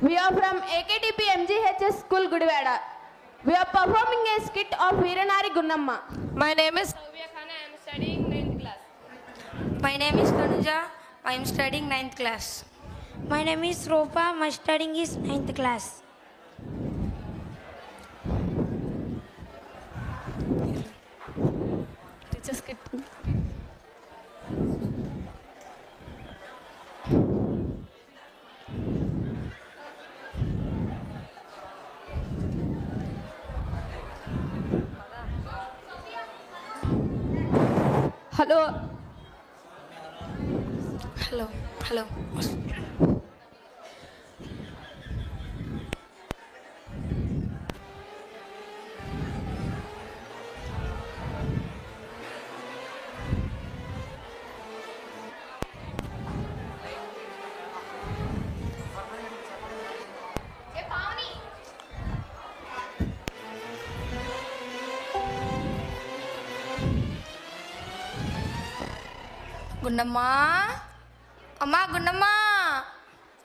We are from AKTP MGHS School, Gudivada. We are performing a skit of Veeranari Gunnamma. My name is Savya Khan. I am studying 9th class. My name is Tanuja. I am studying 9th class. My name is Ropa. My studying is 9th class. Teacher skit. Hello. Hello. గుండమ్మా అమ్మా గుండమ్మా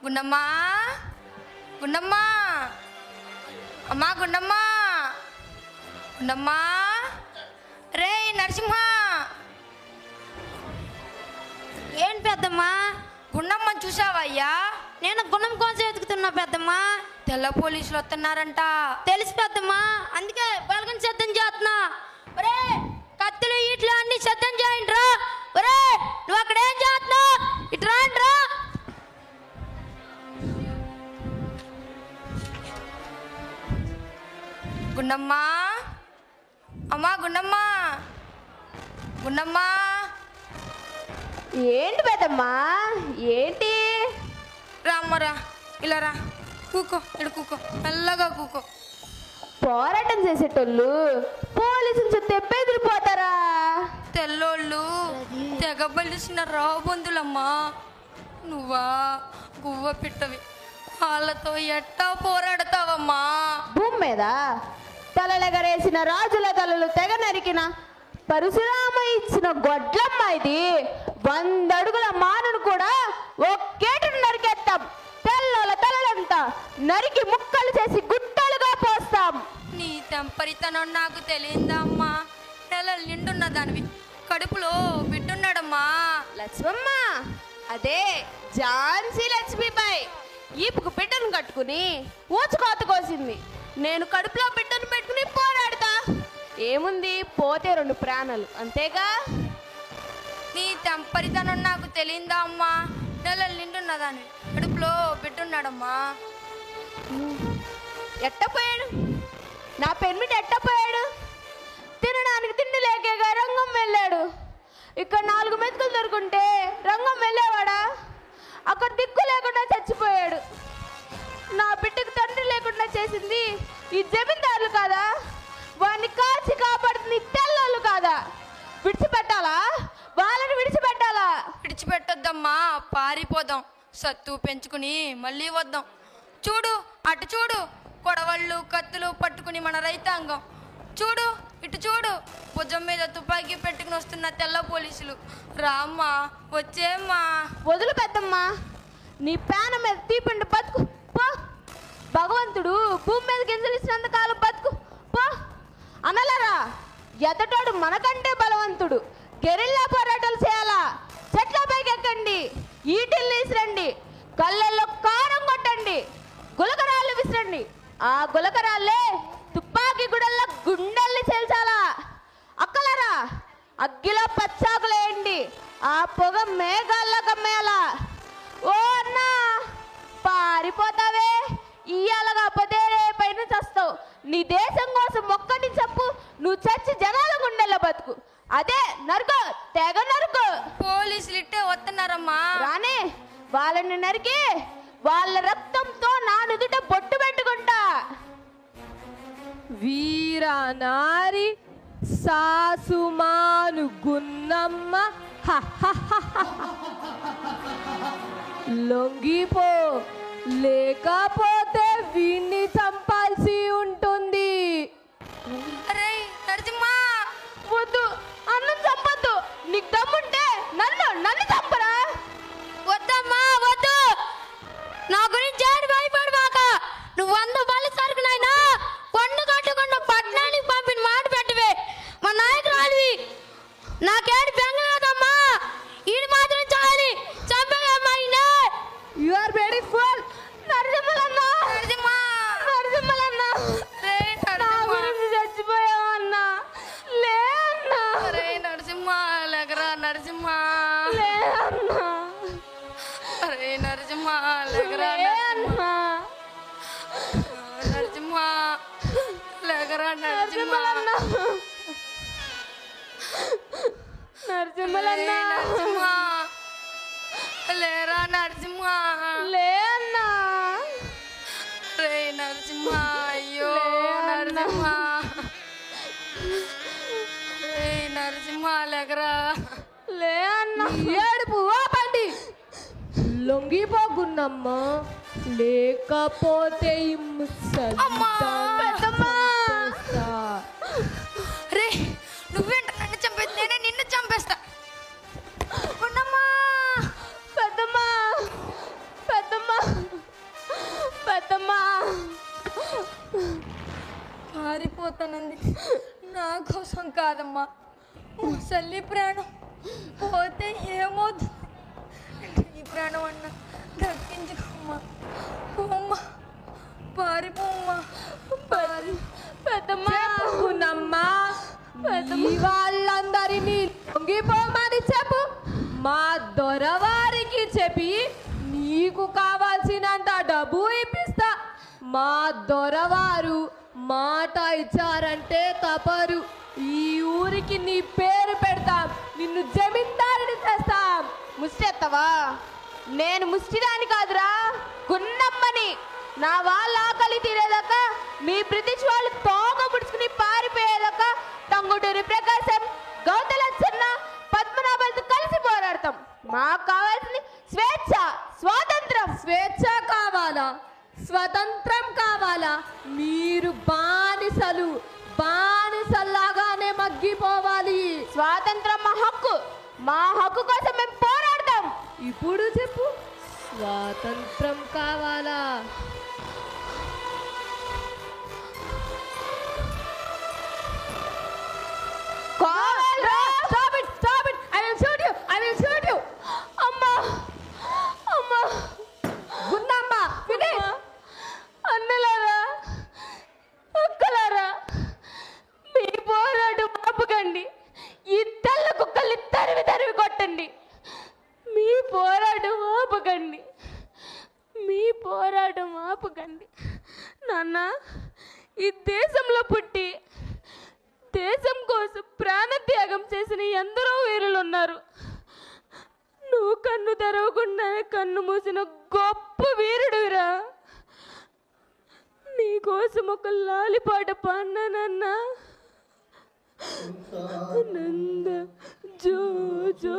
గుండమ్మా గుండమ్మా అమ్మా గుండమ్మా గుండమ్మా రే నరసింహ ఏం పెద్దమ్మా? గుండమ్మ చూసావయ్యా? నేను గుణం కోసం వెతుకుతున్నా పెద్దమ్మా. తెల్ల పోలీసులు వస్తున్నారంట. తెలుసు పెద్దమ్మా, అందుకే బలగం సిద్ధం చేస్తున్నా. ఒరే కత్తులు ఇట్లా అన్ని సిద్ధం చేయండి రా. ఒరే నువ్వు అక్కడ ఏం చేస్తున్నావు? ఇటు రాండి రా. గుండమ్మా అమ్మా గుండమ్మా గుండమ్మా ఏంటి పెద్దమ్మా? ఏంటి? రామ్మరా ఇలా రా, కూకో, ఇక్కడ కూకో, మెల్లగా కూకో. పోరాటం చేసేటోళ్ళు పోలీసులు చెప్తే బెదిరిపోతారా? తెల్లోళ్ళు తెగ బలిసిన రాబందులమ్మా. నువ్వా గువ్వ పిట్టవి, వాళ్ళతో ఎట్టా పోరాడతావమ్మా? భూమి మీద తలలెగరేసిన రాజుల తలలు తెగ నరికిన పరశురామ ఇచ్చిన గొడ్లమ్మ ఇది. 100 అడుగుల మానును కూడా ఒకేటను నరికేస్తాం. తెల్లల తలలంతా నరికి ముక్కలు చేసి గుట్టలుగా పోస్తాం. నీ తెంపరితనం నాకు తెలియదా అమ్మా? నెలలు నిండున్న దానివి, కడుపులో బిడ్డున్నాడమ్మా. లక్ష్మమ్మ అదే ఝాన్సీ లక్ష్మీబాయి ఈపుకు బిడ్డను కట్టుకుని ఊచుకోత కోసింది. నేను కడుపులో బిడ్డను పెట్టుకుని పోరాడతా. ఏముంది, పోతే 2 ప్రాణాలు అంతేగా. నీ తెంపరితనం నాకు తెలియదా అమ్మా? నెలలు నిండున్న దానివి, కడుపులో బిడ్డున్నాడమ్మా. ఎట్టపోయాడు నా పెన్మిటి? ఎట్టపోయాడు? తినడానికి తిండి లేకేగా రంగం వెళ్ళాడు. ఇక్కడ 4 మెతుకులు దొరుకుంటే రంగం వెళ్ళేవాడా? అక్కడ దిక్కు లేకుండా చచ్చిపోయాడు. నా బిడ్డకు తండ్రి లేకుండా చేసింది ఈ జమీందారులు కాదా? వాడిని కాచి కాపాడుతుంది తెల్లోళ్ళు కాదా? విడిచిపెట్టాలా? వాళ్ళని విడిచిపెట్టాలా? విడిచిపెట్టొద్దమ్మా, పారిపోదాం. సత్తు పెంచుకుని మళ్ళీ వద్దాం. చూడు అటు చూడు, కొడవళ్ళు కత్తులు పట్టుకుని మన రైతాంగం. చూడు ఇటు చూడు, భుజం మీద తుపాకీ పెట్టుకుని వస్తున్న తెల్ల పోలీసులు. రామ్మా, వచ్చేమ్మా. వదులు పెద్దమ్మా, నీ పేన మీద తీపిండి బతుకు పో. భగవంతుడు భూమి మీద గింజలు ఇచ్చినంత కాలం బతుకు పో అనలరా. ఎదటోడు మనకంటే బలవంతుడు. గెరిల్లా పోరాటాలు చేయాలా? చెట్ల పైకి ఎక్కండి, ఈటిల్ని విసిరండి, కళ్ళల్లో కారం కొట్టండి, గులకరాళ్ళు విసిరండి. ఆ గులకరాళ్ళే తుపాకీ గుడల్లో గుండెల్ని చేల్చాలా. అక్కలరా అగ్గిలో పచ్చాకులేయండి, ఆ పొగ మేఘాల్లో కమ్మేయాలా. ఓ అన్నా పారిపోతావే, ఇయ్యాలగా పోతే రేపైన చస్తావు. నీ దేశం కోసం ఒక్కటి చెప్పు, నువ్వు చచ్చి జనాల గుండెల్లో బతుకు. అదే నరుకు, తెగ నరుకు. పోలీసులు ఇట్టే వస్తున్నారమ్మా. రానే వాళ్ళని నరికి వాళ్ళ రక్తంతో నా నుదుట బొట్టు పెట్టుకుంటా. వీరనారి సాసుమాను గున్నమ్మ లొంగిపో, లేకపోతే వీణ్ణి చంపాల్సి ఉంటుంది. అరే నరసింహ, వద్దు, అన్నం చంపొద్దు. నీకు దమ్ముంటే నన్ను చంపరా. వద్దమ్మా వద్దు, నా గురించి భయపడవా. నరసింహలన్నా నరసింహ లేరా నరసింహ లే అన్నా రే నరసింహ అయ్యో లే అన్నా. నరసింహ రే నరసింహ లేకరా లే అన్నా ఏడుపు ఆపండి లొంగిపోగున్నమ్మ లేకపోతే ఈ అమ్మా. పెద్దమ్మా రే నువ్వేంట నన్ను చంపేది నేనే నిన్ను చంపేస్తా ఉన్నమ్మా పెద్దమ్మా పెద్దమ్మా పెద్దమ్మా పారిపోతానంది నా కోసం కాదమ్మా ముసలి ప్రాణం పోతే ఏమవుతుంది ఈ ప్రాణం అన్న దక్కించుకోమ్మా పోమ్మా పారిపోమ్మా పెద్దమ్మా ఉన్నమ్మా ఈ వాళ్ళందరినీ లొంగిపోమని చెప్పు మా దొరవారికి చెప్పి నీకు కావాల్సినంత డబ్బు ఇప్పిస్తా మా దొరవారు మాట ఇచ్చారంటే తపరు ఈ ఊరికి నీ పేరు పెడతాం నిన్ను జమీందారుని చేస్తాం ముష్టెత్తవా నేను ముష్టిదాని కాదురా గున్నమ్మని నా వాళ్ళ ఆకలి తీరేదాకా మీ బ్రిటిష్ వాళ్ళు తోక పుడుచుకుని పారిపోయేదాకా టంగుటూరి ప్రకాశం గౌతల చెన్న పద్మనాభాలతో కలిసి పోరాడతాం మాకు కావాల్సింది స్వేచ్ఛ స్వాతంత్రం స్వేచ్ఛ కావాలా స్వతంత్రం కావాలా మీరు బానిసల్లాగానే మగ్గిపోవాలి స్వాతంత్రం మా హక్కు కోసం మేము పోరాడతాం ఇప్పుడు చెప్పు స్వాతంత్రం కావాలా కావాలా? Stop it! I will shoot you! అమ్మా అమ్మా గున్నమ్మ finish! అన్నలారా అక్కలారా మీ పోరాటం ఆపకండి ఈ తెల్ల కుక్కల్ని తరివి కొట్టండి మీ పోరాటం ఆపకండి నాన్న ఈ దేశంలో పుట్టి దేశం కోసం ప్రాణత్యాగం చేసిన ఎందరో వీరులు ఉన్నారు నువ్వు కన్ను తెరవకుండానే కన్ను మూసిన గొప్ప వీరుడురా నీకోసం ఒక లాలిపాట పాడినానన్నా నంద జో జో